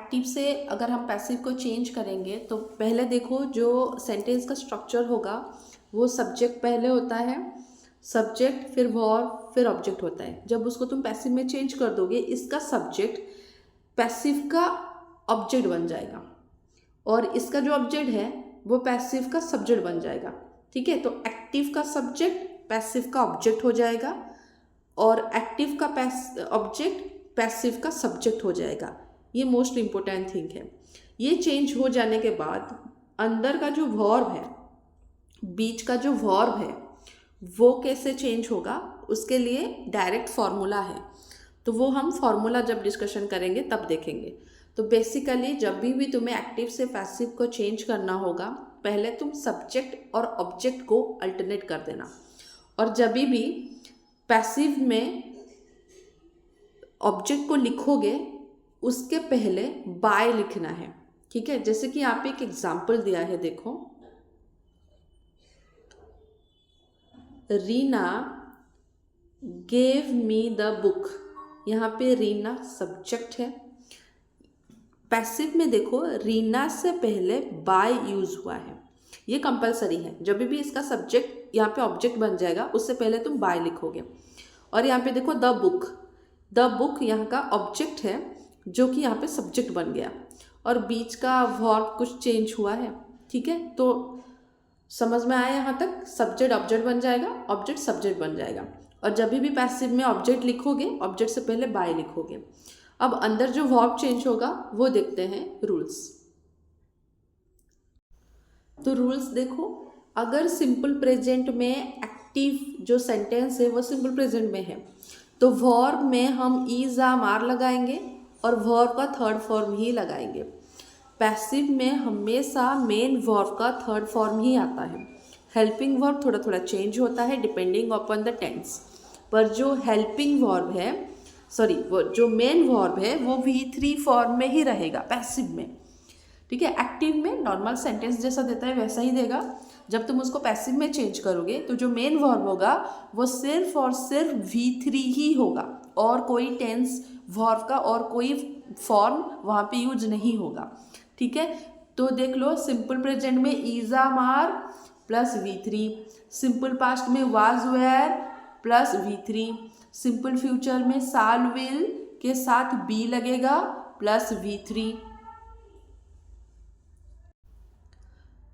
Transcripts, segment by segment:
Active से अगर हम पैसिव को चेंज करेंगे तो पहले देखो जो सेंटेंस का स्ट्रक्चर होगा वो सब्जेक्ट पहले होता है, सब्जेक्ट फिर वर्ब फिर ऑब्जेक्ट होता है। जब उसको तुम पैसिव में चेंज कर दोगे इसका सब्जेक्ट पैसिव का ऑब्जेक्ट बन जाएगा और इसका जो ऑब्जेक्ट है वो पैसिव का सब्जेक्ट बन जाएगा। ठीक है, तो एक्टिव का सब्जेक्ट पैसिव का ऑब्जेक्ट हो जाएगा और एक्टिव का ऑब्जेक्ट पैसिव का सब्जेक्ट हो जाएगा। ये मोस्ट इम्पोर्टेंट थिंग है। ये चेंज हो जाने के बाद अंदर का जो वर्ब है, बीच का जो वर्ब है वो कैसे चेंज होगा उसके लिए डायरेक्ट फॉर्मूला है, तो वो हम फॉर्मूला जब डिस्कशन करेंगे तब देखेंगे। तो बेसिकली जब भी तुम्हें एक्टिव से पैसिव को चेंज करना होगा पहले तुम सब्जेक्ट और ऑब्जेक्ट को अल्टरनेट कर देना, और जब भी पैसिव में ऑब्जेक्ट को लिखोगे उसके पहले बाय लिखना है। ठीक है, जैसे कि यहाँ पे एक एग्जाम्पल दिया है, देखो Reena gave me the book. यहाँ पे रीना सब्जेक्ट है। पैसिव में देखो रीना से पहले बाय यूज हुआ है, ये कंपलसरी है। जब भी इसका सब्जेक्ट यहाँ पे ऑब्जेक्ट बन जाएगा उससे पहले तुम बाय लिखोगे। और यहाँ पे देखो द बुक, द बुक यहाँ का ऑब्जेक्ट है जो कि यहाँ पे सब्जेक्ट बन गया और बीच का वर्ब कुछ चेंज हुआ है। ठीक है, तो समझ में आया यहाँ तक? सब्जेक्ट ऑब्जेक्ट बन जाएगा, ऑब्जेक्ट सब्जेक्ट बन जाएगा। और जब भी पैसिव में ऑब्जेक्ट लिखोगे ऑब्जेक्ट से पहले बाय लिखोगे। अब अंदर जो वर्ब चेंज होगा वो देखते हैं रूल्स। तो रूल्स देखो, अगर सिंपल प्रेजेंट में एक्टिव जो सेंटेंस है वो सिंपल प्रेजेंट में है तो वर्ब में हम इज आर आर लगाएंगे और वर्ब का थर्ड फॉर्म ही लगाएंगे। पैसिव में हमेशा मेन वर्ब का थर्ड फॉर्म ही आता है। हेल्पिंग वर्ब थोड़ा थोड़ा चेंज होता है डिपेंडिंग अपॉन द टेंस, पर जो हेल्पिंग वर्ब है वो जो मेन वर्ब है वो V3 फॉर्म में ही रहेगा पैसिव में। ठीक है, एक्टिव में नॉर्मल सेंटेंस जैसा देता है वैसा ही देगा। जब तुम उसको पैसिव में चेंज करोगे तो जो मेन वर्ब होगा वो सिर्फ और सिर्फ V3 ही होगा और कोई टेंस वर्ब का और कोई फॉर्म वहाँ पे यूज नहीं होगा। ठीक है, तो देख लो सिंपल प्रेजेंट में is are plus V3, simple past में was were plus V3, simple future में साल विल के साथ बी लगेगा प्लस V3।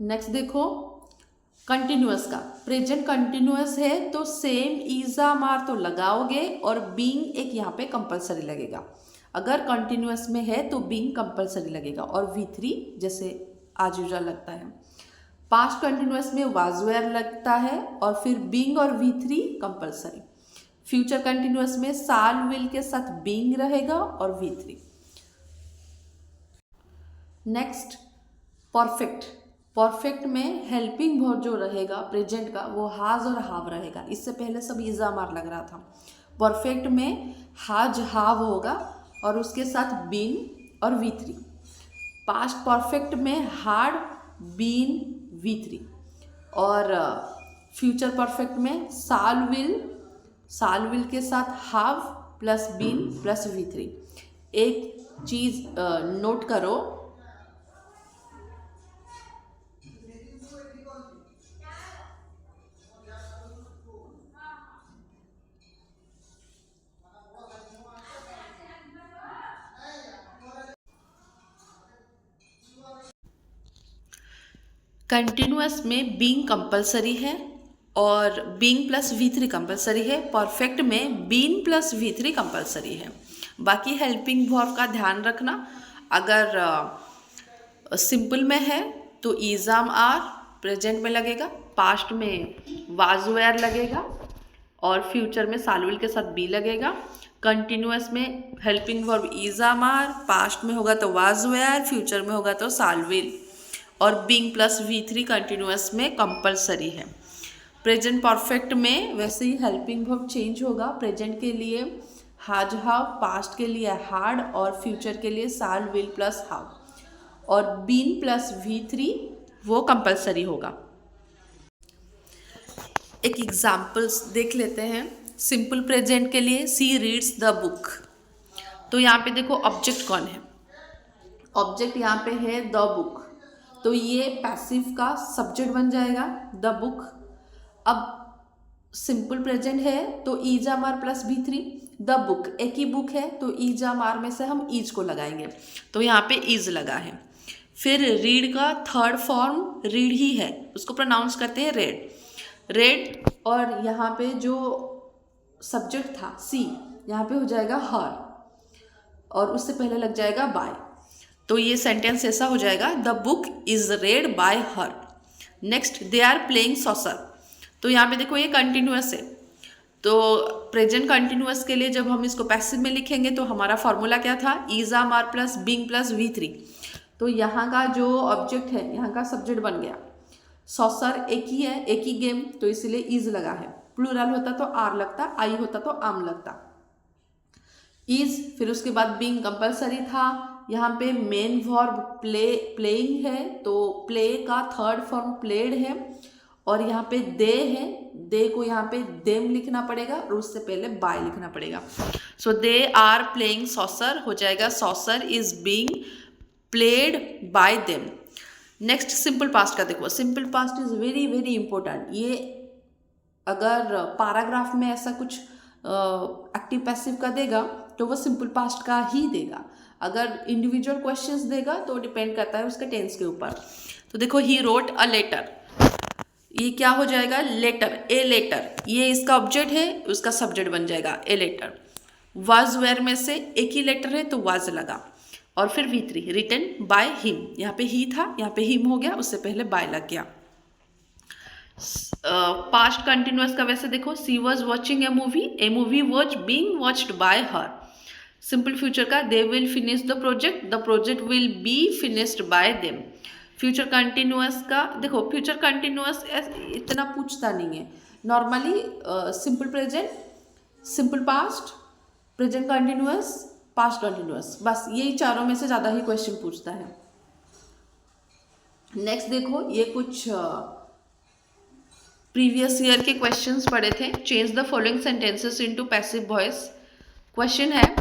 नेक्स्ट देखो कंटिन्यूअस का, प्रेजेंट कंटिन्यूअस है तो सेम इज आर तो लगाओगे और बीइंग एक यहाँ पे कंपलसरी लगेगा। अगर कंटिन्यूअस में है तो बीइंग कंपलसरी लगेगा और V3 जैसे आज यूजुअल लगता है। पास्ट कंटिन्यूअस में वाज वेयर लगता है और फिर बीइंग और V3 कंपलसरी। फ्यूचर कंटिन्यूअस में साल विल के साथ बीइंग रहेगा और V3। नेक्स्ट परफेक्ट, परफेक्ट में हेल्पिंग वर्ब जो रहेगा प्रेजेंट का वो हाज और हाव रहेगा। इससे पहले सब इज आर लग रहा था। परफेक्ट में हाज हाव होगा और उसके साथ बीन और V3। पास्ट परफेक्ट में हाड बीन V3 और फ्यूचर परफेक्ट में साल विल के साथ हाव प्लस बीन प्लस V3। एक चीज़ नोट करो, कंटिन्यूअस में बीइंग कंपलसरी है और बीइंग प्लस V3 कंपलसरी है। परफेक्ट में बीन प्लस V3 कंपलसरी है। बाकी हेल्पिंग वर्ब का ध्यान रखना, अगर सिंपल में है तो इज़ाम आर प्रेजेंट में लगेगा, पास्ट में वाज वेयर लगेगा और फ्यूचर में सालविल के साथ बी लगेगा। कंटिन्यूअस में helping verb is am are, past में होगा तो वाज वेयर, फ्यूचर में होगा तो सालविल और बीइंग प्लस V3 कंटिन्यूअस में कंपलसरी है। प्रेजेंट परफेक्ट में वैसे ही हेल्पिंग वर्ब चेंज होगा, प्रेजेंट के लिए हाज हाव, पास्ट के लिए हार्ड और फ्यूचर के लिए साल विल प्लस हाव, और बीन प्लस V3 वो कंपलसरी होगा। एक एग्जाम्पल्स देख लेते हैं। सिंपल प्रेजेंट के लिए सी रीड्स द बुक, तो यहाँ पे देखो ऑब्जेक्ट कौन है, ऑब्जेक्ट यहाँ पे है द बुक, तो ये पैसिव का सब्जेक्ट बन जाएगा द बुक। अब सिंपल प्रेजेंट है तो ईज आम आर प्लस बी3, द बुक एक ही बुक है तो ईज आम आर में से हम ईज को लगाएंगे, तो यहाँ पे ईज लगा है। फिर रीड का थर्ड फॉर्म रीड ही है, उसको प्रोनाउंस करते हैं रेड, रेड। और यहाँ पे जो सब्जेक्ट था सी, यहाँ पे हो जाएगा हर, और उससे पहले लग जाएगा बाय, तो ये सेंटेंस ऐसा हो जाएगा the book is read by her. Next, they are playing soccer, तो यहाँ पे देखो ये कंटिन्यूअस है, तो प्रेजेंट कंटिन्यूअस के लिए जब हम इसको पैसिव में लिखेंगे तो हमारा फॉर्मूला क्या था, इज आम are plus being plus V3, तो यहाँ का जो ऑब्जेक्ट है यहाँ का सब्जेक्ट बन गया। सॉसर एक ही है, एक ही गेम, तो इसीलिए इज लगा है। प्लूरल होता तो आर लगता, आई होता तो आम लगता। इज, फिर उसके बाद बीइंग कंपलसरी था, यहाँ पे मेन वर्ब प्लेइंग है, तो प्ले का थर्ड फॉर्म प्लेड है, और यहाँ पे दे है, दे को यहाँ पे देम लिखना पड़ेगा और उससे पहले बाय लिखना पड़ेगा। सो दे आर प्लेइंग सॉसर हो जाएगा saucer is being played by them. Next simple past का देखो, simple past is very very important. ये अगर पैराग्राफ में ऐसा कुछ एक्टिव पैसिव का देगा तो वो सिंपल पास्ट का ही देगा, अगर इंडिविजुअल क्वेश्चंस देगा तो डिपेंड करता है उसके टेंस के ऊपर। तो देखो ही रोट अ लेटर, ये क्या हो जाएगा, लेटर, ए लेटर, ये इसका ऑब्जेक्ट है, उसका सब्जेक्ट बन जाएगा ए लेटर। वाज वेयर में से एक ही लेटर है तो वाज लगा, और फिर V3 रिटन बाय हिम, यहाँ पे ही था, यहाँ पे हिम हो गया, उससे पहले बाय लग गया। पास्ट कंटिन्यूअस का वैसे देखो, she was watching a movie watch being watched by her. Simple future का they will finish the project will be finished by them. Future continuous का देखो, फ्यूचर कंटिन्यूअस इतना पूछता नहीं है normally, simple present, simple past, present continuous, past continuous, बस यही चारों में से ज़्यादा ही क्वेश्चन पूछता है। नेक्स्ट देखो, ये कुछ प्रीवियस ईयर के क्वेश्चंस पढ़े थे। Change the following sentences into passive voice. Question है,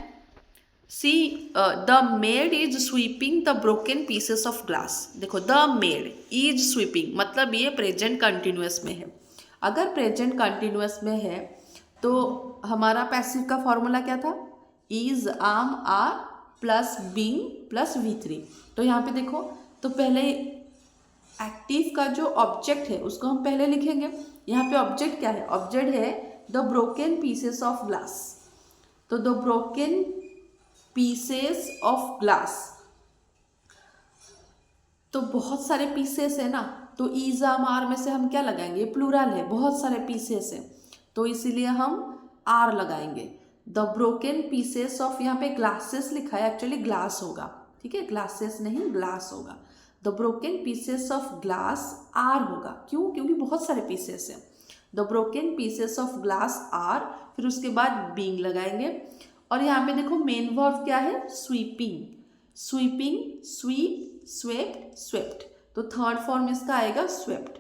see the maid is sweeping the broken pieces of glass. देखो द मेड इज स्वीपिंग मतलब ये प्रेजेंट कंटिन्यूअस में है। अगर प्रेजेंट कंटिन्यूअस में है तो हमारा पैसिव का फॉर्मूला क्या था, इज आम are plus being plus V3। तो यहाँ पे देखो, तो पहले एक्टिव का जो ऑब्जेक्ट है उसको हम पहले लिखेंगे। यहाँ पे ऑब्जेक्ट क्या है, ऑब्जेक्ट है the broken pieces of glass, तो the broken pieces of glass, तो बहुत सारे पीसेस है ना, तो इज आम आर में से हम क्या लगाएंगे, प्लूरल है, बहुत सारे पीसेस है, तो इसीलिए हम आर लगाएंगे। द ब्रोकन पीसेस ऑफ, यहाँ पे ग्लासेस लिखा है, एक्चुअली ग्लास होगा, ठीक है, ग्लासेस नहीं ग्लास होगा। The broken pieces of glass are होगा, क्यों, क्योंकि बहुत सारे पीसेस हैं। The broken pieces of glass are, फिर उसके बाद बीइंग लगाएंगे, और यहाँ पे देखो मेन वर्ब क्या है, sweeping, sweeping, sweep, swept, swept, तो थर्ड फॉर्म इसका आएगा swept.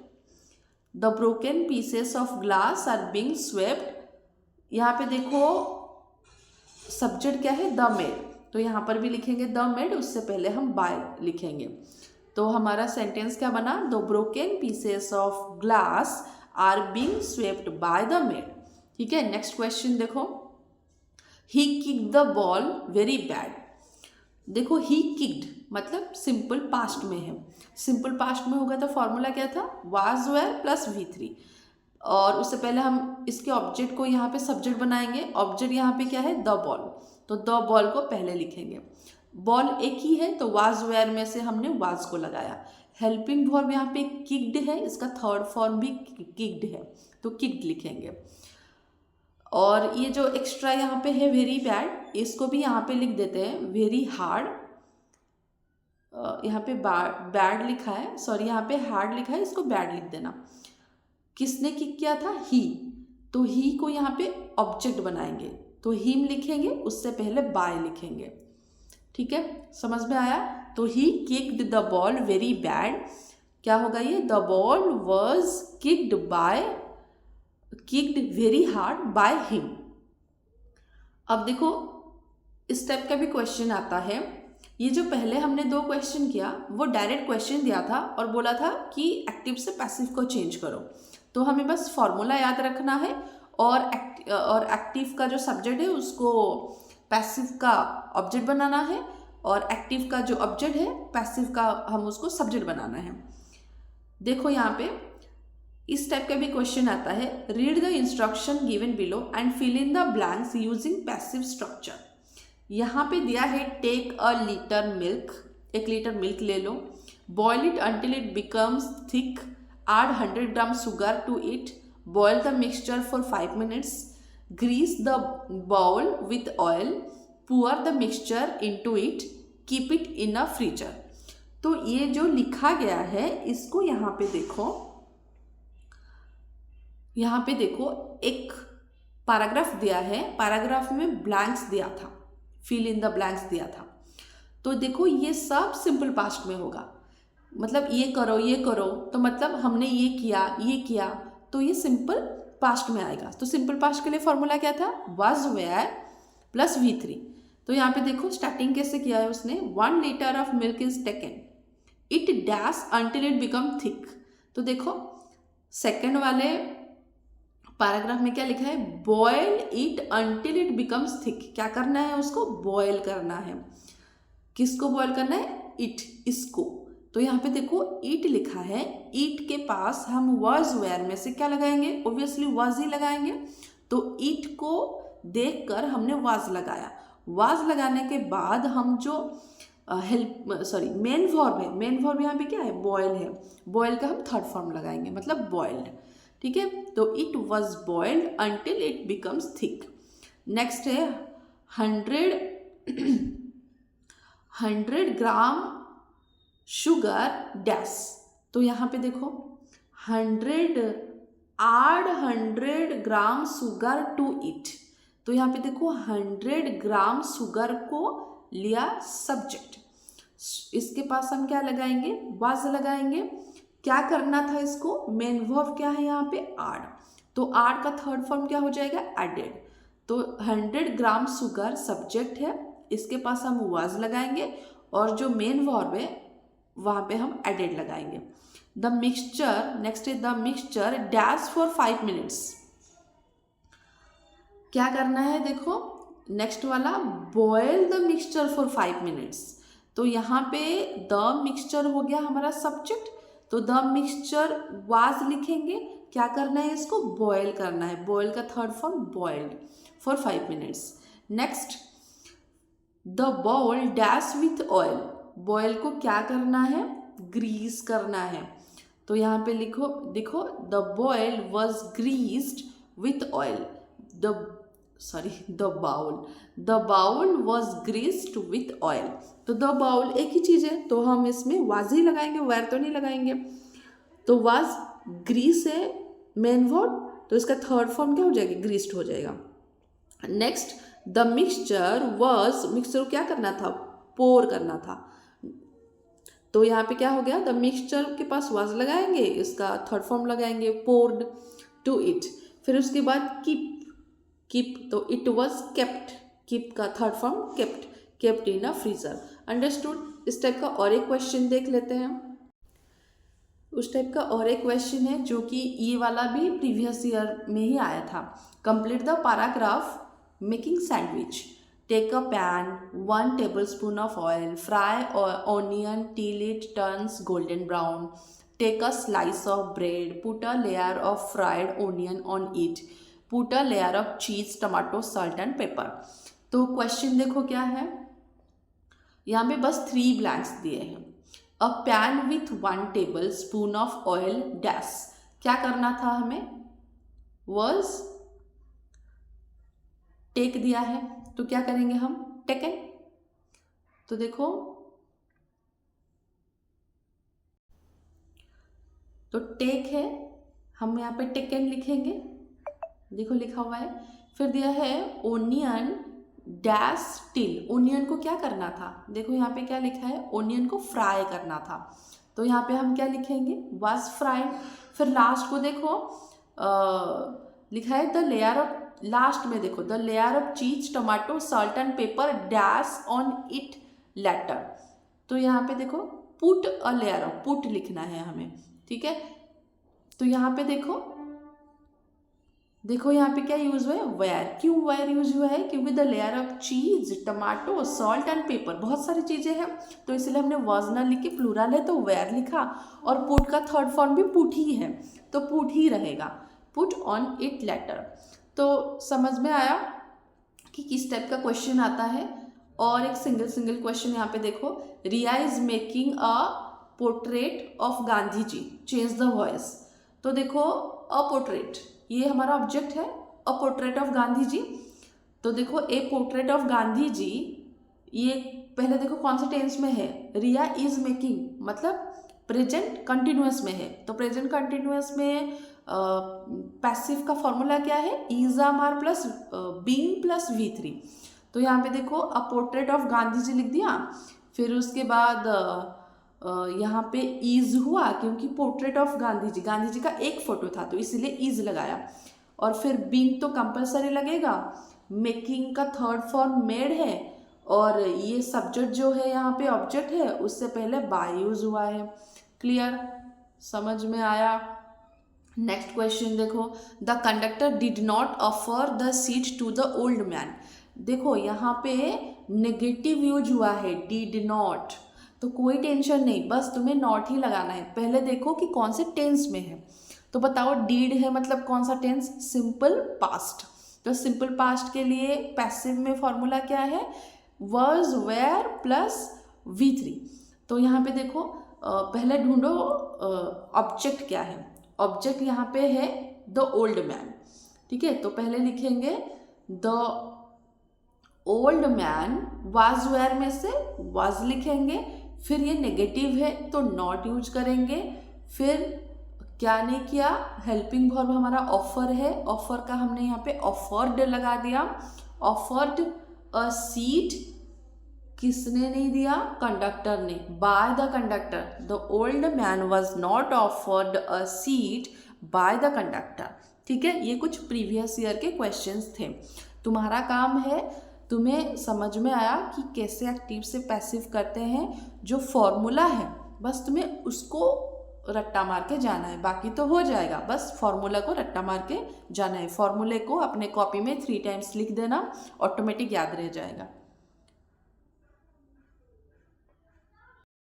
The broken pieces of glass are being swept. यहाँ पे देखो सब्जेक्ट क्या है, द मेड, तो यहाँ पर भी लिखेंगे द मेड, उससे पहले हम बाय लिखेंगे, तो हमारा सेंटेंस क्या बना, the broken pieces of glass are being swept by the maid. ठीक है, नेक्स्ट क्वेश्चन देखो, he kicked the ball very bad. देखो ही किक्ड मतलब सिंपल पास्ट में है, सिंपल पास्ट में होगा तो फॉर्मूला क्या था, वाज वेयर प्लस V3, और उससे पहले हम इसके ऑब्जेक्ट को यहाँ पे सब्जेक्ट बनाएंगे। ऑब्जेक्ट यहाँ पे क्या है, द बॉल, तो द बॉल को पहले लिखेंगे। बॉल एक ही है तो वाज वेयर में से हमने वाज को लगाया। हेल्पिंग वर्ब यहाँ पे किक्ड है, इसका थर्ड फॉर्म भी किक्ड है, तो किक्ड लिखेंगे। और ये जो एक्स्ट्रा यहाँ पे है वेरी बैड, इसको भी यहाँ पे लिख देते हैं वेरी हार्ड। यहाँ पे बैड लिखा है, सॉरी यहाँ पे हार्ड लिखा है, इसको बैड लिख देना। किसने किक किया था, ही, तो ही को यहाँ पे ऑब्जेक्ट बनाएंगे, तो हिम लिखेंगे, उससे पहले बाय लिखेंगे। ठीक है, समझ में आया। तो he kicked the ball very bad, क्या होगा ये, the ball was kicked very hard by him. अब देखो इस टाइप का भी क्वेश्चन आता है, ये जो पहले हमने 2 क्वेश्चन किया वो डायरेक्ट क्वेश्चन दिया था और बोला था कि एक्टिव से पैसिव को चेंज करो। तो हमें बस फॉर्मूला याद रखना है और एक्टिव का जो सब्जेक्ट है उसको पैसिव का ऑब्जेक्ट बनाना है और एक्टिव का जो ऑब्जेक्ट है पैसिव का हम उसको सब्जेक्ट बनाना है। देखो यहाँ पे इस टाइप का भी क्वेश्चन आता है, read the instruction given below and fill in the blanks using passive structure. यहाँ पे दिया है take a litre milk, 1 litre milk ले लो, boil it until it becomes thick, add 100 gram sugar to it, boil the mixture for 5 minutes, grease the bowl with oil, pour the mixture into it, keep it in a freezer। तो ये जो लिखा गया है इसको यहाँ पे देखो, यहाँ पे देखो एक पैराग्राफ दिया है, पैराग्राफ में ब्लैंक्स दिया था, फिल इन द ब्लैंक्स दिया था। तो देखो ये सब सिंपल पास्ट में होगा, मतलब ये करो तो मतलब हमने ये किया तो ये सिंपल पास्ट में आएगा। तो सिंपल पास्ट के लिए फॉर्मूला क्या था, वाज वेयर प्लस V3। तो यहाँ पे देखो स्टार्टिंग कैसे किया है उसने, 1 litre of milk is taken, it dash until it become thick. तो देखो सेकेंड वाले पैराग्राफ में क्या लिखा है, boil it until it becomes thick. क्या करना है, उसको बॉयल करना है। किसको बॉयल करना है, इट, इसको। तो यहाँ पे देखो ईट लिखा है, ईट के पास हम वाज वेयर में से क्या लगाएंगे, ऑब्वियसली वाज ही लगाएंगे। तो ईट को देखकर हमने वाज लगाया, वाज लगाने के बाद हम जो मेन वर्ब है, मेन वर्ब यहाँ पे क्या है, बॉयल है, बॉयल का हम थर्ड फॉर्म लगाएंगे, मतलब बॉइल्ड। ठीक है, तो it was boiled until it becomes thick. Next है 100 ग्राम शुगर डैश। तो यहाँ पे देखो 100 ग्राम शुगर टू इट। तो यहाँ पे देखो 100 ग्राम शुगर को लिया सब्जेक्ट, इसके पास हम क्या लगाएंगे, वाज लगाएंगे। क्या करना था इसको, मेन वर्ब क्या है यहाँ पे, आड। तो आड का थर्ड फॉर्म क्या हो जाएगा, एडेड। तो 100 ग्राम शुगर सब्जेक्ट है, इसके पास हम वाज लगाएंगे और जो मेन वर्ब है वहाँ पे हम एडेड लगाएंगे। The mixture, next is the mixture dash for 5 minutes. क्या करना है, देखो नेक्स्ट वाला, boil the mixture for 5 minutes. तो यहाँ पे द मिक्सचर हो गया हमारा सब्जेक्ट, तो द मिक्सचर वाज लिखेंगे। क्या करना है, इसको बॉयल करना है, बॉयल का third form boiled for 5 minutes. Next the bowl dash with oil, boil को क्या करना है, ग्रीस करना है। तो यहाँ पे लिखो, देखो the boil was greased with oil, the bowl was greased with oil. तो द बाउल एक ही चीज़ है, तो हम इसमें वाज ही लगाएंगे, वेयर तो नहीं लगाएंगे। तो वाज ग्रीस है मेन वर्ब, तो इसका थर्ड फॉर्म क्या हो जाएगा, ग्रीस्ड हो जाएगा। Next the mixture was, mixture क्या करना था, पोर करना था। तो यहाँ पे क्या हो गया, द मिक्सचर के पास वाज लगाएंगे, इसका थर्ड फॉर्म लगाएंगे, पोर्ड टू इट। फिर उसके बाद कीप, तो इट वॉज केप्ट, कीप का third form kept in a freezer. Understood. इस टाइप का और एक क्वेश्चन देख लेते हैं। उस टाइप का और एक क्वेश्चन है जो कि ये वाला भी प्रीवियस ईयर में ही आया था। Complete the paragraph making sandwich. Take a pan, 1 tablespoon of oil, fry onion till it turns golden brown. Take a slice of bread, put a layer of fried onion on it. Put a layer of cheese, tomato, salt and pepper. तो question देखो क्या है, यहाँ पे बस 3 blanks दिए हैं। A pan with 1 tablespoon of oil dash। क्या करना था हमें, was टेक दिया है, तो क्या करेंगे हम, टेकन। तो देखो, तो टेक है, हम यहाँ पे टेकन लिखेंगे, देखो लिखा हुआ है। फिर दिया है ओनियन डैश टिल, ओनियन को क्या करना था, देखो यहाँ पे क्या लिखा है, ओनियन को फ्राई करना था। तो यहाँ पे हम क्या लिखेंगे, वाज फ्राइड। फिर लास्ट को देखो लिखा है द लेयर ऑफ, लास्ट में देखो द लेयर ऑफ चीज, tomato, salt and paper dash on it later. तो यहाँ पे देखो पुट अ लेयर, पुट लिखना है हमें, ठीक है। तो यहाँ पे देखो यहाँ पे क्या यूज हुआ है, वेयर। क्यों वेयर यूज हुआ है, क्योंकि द लेयर ऑफ चीज, टमाटो, सॉल्ट एंड पेपर, बहुत सारी चीजें हैं, तो इसलिए हमने वाज ना लिख के प्लूरल है तो वेयर लिखा। और पुट का थर्ड फॉर्म भी पुट ही है, तो पुट ही रहेगा, पुट ऑन इट लेटर। तो समझ में आया कि किस टाइप का क्वेश्चन आता है। और एक सिंगल क्वेश्चन यहाँ पे देखो, Riya is making a portrait of Gandhi ji, change the voice. तो देखो अ पोर्ट्रेट, ये हमारा ऑब्जेक्ट है, a portrait of Gandhi ji. तो देखो a portrait of Gandhi ji, ये पहले देखो कौन से टेंस में है, रिया इज मेकिंग, मतलब प्रेजेंट कंटिन्यूअस में है। तो प्रेजेंट कंटिन्यूअस में पैसिव का फॉर्मूला क्या है, इज आम are plus being plus V3। तो यहाँ पे देखो अ पोर्ट्रेट ऑफ गांधी जी लिख दिया, फिर उसके बाद यहाँ पे इज हुआ क्योंकि पोर्ट्रेट ऑफ गांधी जी का एक फोटो था तो इसीलिए इज लगाया। और फिर बीइंग तो कंपलसरी लगेगा, मेकिंग का थर्ड फॉर्म मेड है, और ये सब्जेक्ट जो है यहाँ पे ऑब्जेक्ट है, उससे पहले बाय यूज हुआ है। क्लियर, समझ में आया। नेक्स्ट क्वेश्चन देखो, the conductor did not offer the seat to the old man. देखो यहाँ पे नेगेटिव यूज हुआ है, डिड नॉट, तो कोई टेंशन नहीं, बस तुम्हें नॉट ही लगाना है। पहले देखो कि कौन से टेंस में है, तो बताओ डीड है मतलब कौन सा टेंस, सिंपल पास्ट। तो सिंपल पास्ट के लिए पैसिव में फॉर्मूला क्या है, वर्ज वेयर प्लस V3। तो यहाँ पे देखो पहले ढूंढो ऑब्जेक्ट क्या है, ऑब्जेक्ट यहाँ पे है द ओल्ड मैन, ठीक है। तो पहले लिखेंगे the old man, was where में से वाज लिखेंगे, फिर ये नेगेटिव है तो नॉट यूज करेंगे। फिर क्या नहीं किया, हेल्पिंग वर्ब हमारा ऑफर है, ऑफर का हमने यहाँ पे ऑफर्ड लगा दिया। ऑफर्ड अ सीट किसने नहीं दिया, कंडक्टर ने, by the conductor. The old man was not offered a seat by the conductor, ठीक है। ये कुछ प्रीवियस ईयर के क्वेश्चंस थे। तुम्हारा काम है, तुम्हें समझ में आया कि कैसे एक्टिव से पैसिव करते हैं, जो फॉर्मूला है बस तुम्हें उसको रट्टा मार के जाना है, बाकी तो हो जाएगा, बस फॉर्मूला को रट्टा मार के जाना है। फॉर्मूले को अपने कॉपी में 3 टाइम्स लिख देना, ऑटोमेटिक याद रह जाएगा।